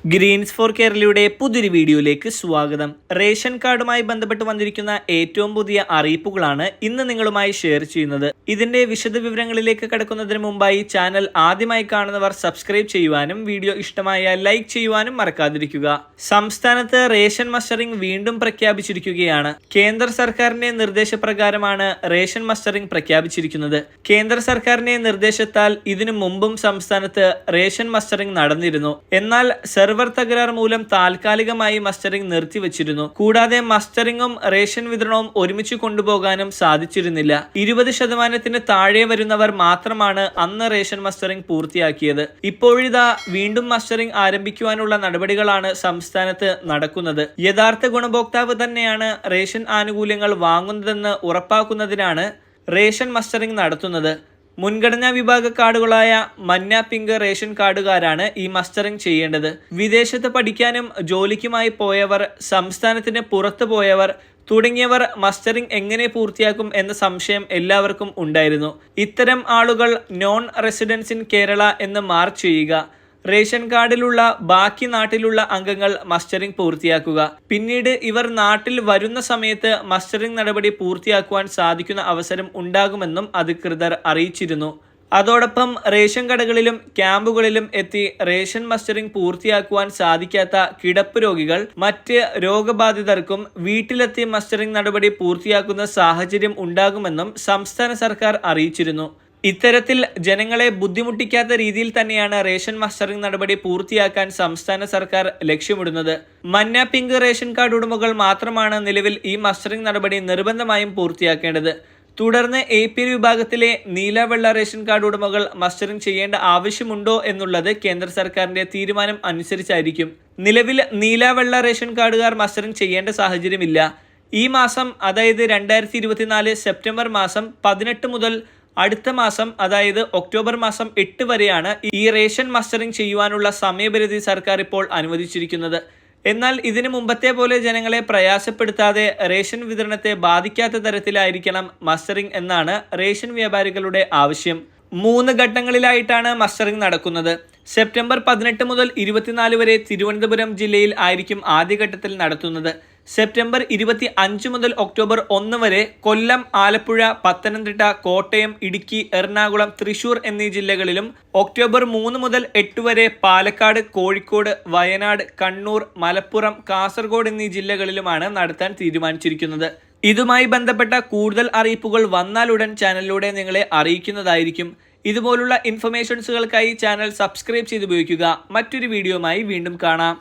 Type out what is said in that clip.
Green's four കേരളയുടെ പുതിയൊരു വീഡിയോയിലേക്ക് സ്വാഗതം. റേഷൻ കാർഡുമായി ബന്ധപ്പെട്ട് വന്നിരിക്കുന്ന ഏറ്റവും പുതിയ അറിയിപ്പുകളാണ് ഇന്ന് നിങ്ങളുമായി ഷെയർ ചെയ്യുന്നത്. ഇതിന്റെ വിശദ വിവരങ്ങളിലേക്ക് കടക്കുന്നതിന് മുമ്പായി ചാനൽ ആദ്യമായി കാണുന്നവർ സബ്സ്ക്രൈബ് ചെയ്യുവാനും വീഡിയോ ഇഷ്ടമായ ലൈക്ക് ചെയ്യുവാനും മറക്കാതിരിക്കുക. സംസ്ഥാനത്ത് റേഷൻ മസ്റ്ററിംഗ് വീണ്ടും പ്രഖ്യാപിച്ചിരിക്കുകയാണ്. കേന്ദ്ര സർക്കാരിന്റെ നിർദ്ദേശപ്രകാരമാണ് റേഷൻ മസ്റ്ററിംഗ് പ്രഖ്യാപിച്ചിരിക്കുന്നത്. കേന്ദ്ര സർക്കാരിന്റെ നിർദ്ദേശത്താൽ ഇതിനു മുമ്പും സംസ്ഥാനത്ത് റേഷൻ മസ്റ്ററിംഗ് നടന്നിരുന്നു. എന്നാൽ സെർവർ തകരാർ മൂലം താൽക്കാലികമായി മസ്റ്ററിംഗ് നിർത്തിവച്ചിരുന്നു. കൂടാതെ മസ്റ്ററിംഗും റേഷൻ വിതരണവും ഒരുമിച്ച് കൊണ്ടുപോകാനും സാധിച്ചിരുന്നില്ല. 20% താഴെ വരുന്നവർ മാത്രമാണ് അന്ന് റേഷൻ മസ്റ്ററിംഗ് പൂർത്തിയാക്കിയത്. ഇപ്പോഴിതാ വീണ്ടും മസ്റ്ററിംഗ് ആരംഭിക്കുവാനുള്ള നടപടികളാണ് സംസ്ഥാനത്ത് നടക്കുന്നത്. യഥാർത്ഥ ഗുണഭോക്താവ് തന്നെയാണ് റേഷൻ ആനുകൂല്യങ്ങൾ വാങ്ങുന്നതെന്ന് ഉറപ്പാക്കുന്നതിനാണ് റേഷൻ മസ്റ്ററിംഗ് നടത്തുന്നത്. മുൻഗണനാ വിഭാഗ കാർഡുകളായ മഞ്ഞ, പിങ്ക് റേഷൻ കാർഡുകാരാണ് ഈ മസ്റ്ററിംഗ് ചെയ്യേണ്ടത്. വിദേശത്ത് പഠിക്കാനും ജോലിക്കുമായി പോയവർ, സംസ്ഥാനത്തിന് പുറത്തു പോയവർ തുടങ്ങിയവർ മസ്റ്ററിംഗ് എങ്ങനെ പൂർത്തിയാക്കും എന്ന സംശയം എല്ലാവർക്കും ഉണ്ടായിരുന്നു. ഇത്തരം ആളുകൾ നോൺ റെസിഡൻസ് ഇൻ കേരള എന്ന് മാർക്ക് ചെയ്യുക. റേഷൻ കാർഡിലുള്ള ബാക്കി നാട്ടിലുള്ള അംഗങ്ങൾ മസ്റ്ററിംഗ് പൂർത്തിയാക്കുക. പിന്നീട് ഇവർ നാട്ടിൽ വരുന്ന സമയത്ത് മസ്റ്ററിംഗ് നടപടി പൂർത്തിയാക്കുവാൻ സാധിക്കുന്ന അവസരം ഉണ്ടാകുമെന്നും അധികൃതർ അറിയിച്ചിരുന്നു. അതോടൊപ്പം റേഷൻ കടകളിലും ക്യാമ്പുകളിലും എത്തി റേഷൻ മസ്റ്ററിംഗ് പൂർത്തിയാക്കുവാൻ സാധിക്കാത്ത കിടപ്പ് രോഗികൾ, മറ്റ് രോഗബാധിതർക്കും വീട്ടിലെത്തി മസ്റ്ററിംഗ് നടപടി പൂർത്തിയാക്കുന്ന സാഹചര്യം ഉണ്ടാകുമെന്നും സംസ്ഥാന സർക്കാർ അറിയിച്ചിരുന്നു. ഇത്തരത്തിൽ ജനങ്ങളെ ബുദ്ധിമുട്ടിക്കാത്ത രീതിയിൽ തന്നെയാണ് റേഷൻ മസ്റ്ററിംഗ് നടപടി പൂർത്തിയാക്കാൻ സംസ്ഥാന സർക്കാർ ലക്ഷ്യമിടുന്നത്. മഞ്ഞ, പിങ്ക് റേഷൻ കാർഡ് ഉടമകൾ മാത്രമാണ് നിലവിൽ ഈ മസ്റ്ററിംഗ് നടപടി നിർബന്ധമായും പൂർത്തിയാക്കേണ്ടത്. തുടർന്ന് APL വിഭാഗത്തിലെ നീല, വെള്ള റേഷൻ കാർഡ് ഉടമകൾ മസ്റ്ററിംഗ് ചെയ്യേണ്ട ആവശ്യമുണ്ടോ എന്നുള്ളത് കേന്ദ്ര സർക്കാരിന്റെ തീരുമാനം അനുസരിച്ചായിരിക്കും. നിലവിൽ നീല, വെള്ള റേഷൻ കാർഡുകാർ മസ്റ്ററിംഗ് ചെയ്യേണ്ട സാഹചര്യമില്ല. ഈ മാസം, അതായത് 2024 സെപ്റ്റംബർ മാസം 18 മുതൽ അടുത്ത മാസം, അതായത് ഒക്ടോബർ മാസം 8 വരെയാണ് ഈ റേഷൻ മസ്റ്ററിംഗ് ചെയ്യുവാനുള്ള സമയപരിധി സർക്കാർ ഇപ്പോൾ അനുവദിച്ചിരിക്കുന്നത്. എന്നാൽ ഇതിനു മുമ്പത്തെ പോലെ ജനങ്ങളെ പ്രയാസപ്പെടുത്താതെ റേഷൻ വിതരണത്തെ ബാധിക്കാത്ത തരത്തിലായിരിക്കണം മസ്റ്ററിംഗ് എന്നാണ് റേഷൻ വ്യാപാരികളുടെ ആവശ്യം. 3 ഘട്ടങ്ങളിലായിട്ടാണ് മസ്റ്ററിംഗ് നടക്കുന്നത്. സെപ്റ്റംബർ 18 മുതൽ 24 വരെ തിരുവനന്തപുരം ജില്ലയിൽ ആയിരിക്കും ആദ്യഘട്ടത്തിൽ നടത്തുന്നത്. സെപ്റ്റംബർ 25 മുതൽ ഒക്ടോബർ 1 വരെ കൊല്ലം, ആലപ്പുഴ, പത്തനംതിട്ട, കോട്ടയം, ഇടുക്കി, എറണാകുളം, തൃശൂർ എന്നീ ജില്ലകളിലും, ഒക്ടോബർ 3 മുതൽ 8 വരെ പാലക്കാട്, കോഴിക്കോട്, വയനാട്, കണ്ണൂർ, മലപ്പുറം, കാസർഗോഡ് എന്നീ ജില്ലകളിലുമാണ് നടത്താൻ തീരുമാനിച്ചിരിക്കുന്നത്. ഇതുമായി ബന്ധപ്പെട്ട കൂടുതൽ അറിയിപ്പുകൾ വന്നാലുടൻ ചാനലിലൂടെ നിങ്ങളെ അറിയിക്കുന്നതായിരിക്കും. ഇതുപോലുള്ള ഇൻഫർമേഷൻസുകൾക്കായി ചാനൽ സബ്സ്ക്രൈബ് ചെയ്ത് ഉപയോഗിക്കുക. മറ്റൊരു വീഡിയോയുമായി വീണ്ടും കാണാം.